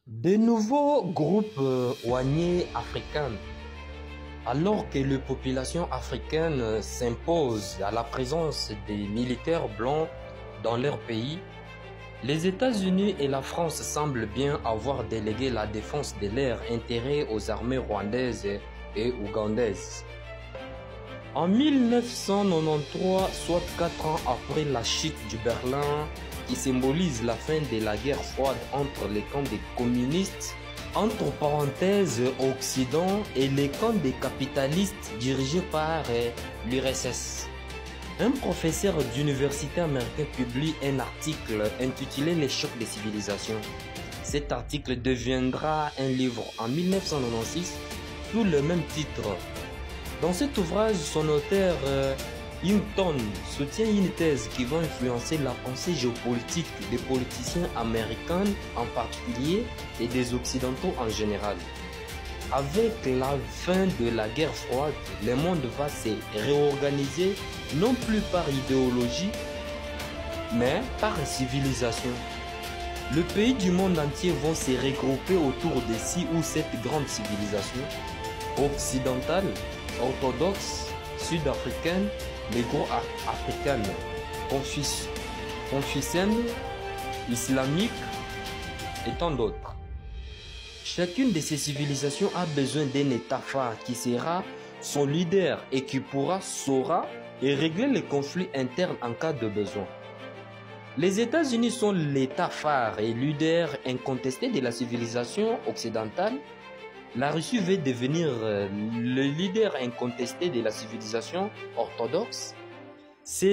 De nouveaux groupes douaniers africains. Alors que les populations africaines s'imposent à la présence des militaires blancs dans leur pays, les États-Unis et la France semblent bien avoir délégué la défense de leurs intérêts aux armées rwandaises et ougandaises. En 1993, soit 4 ans après la chute du Berlin, qui symbolise la fin de la guerre froide entre les camps des communistes, entre parenthèses Occident, et les camps des capitalistes dirigés par l'URSS. Un professeur d'université américain publie un article intitulé Les chocs des civilisations. Cet article deviendra un livre en 1996 sous le même titre. Dans cet ouvrage, son auteur Hinton soutient une thèse qui va influencer la pensée géopolitique des politiciens américains en particulier et des Occidentaux en général. Avec la fin de la guerre froide, le monde va se réorganiser non plus par idéologie, mais par civilisation. Les pays du monde entier vont se regrouper autour de 6 ou 7 grandes civilisations occidentales, orthodoxes, sud-africaines, négro-africaines, confuciennes, islamiques et tant d'autres. Chacune de ces civilisations a besoin d'un État phare qui sera son leader et qui saura et régler les conflits internes en cas de besoin. Les États-Unis sont l'État phare et leader incontesté de la civilisation occidentale. La Russie veut devenir le leader incontesté de la civilisation orthodoxe. C'est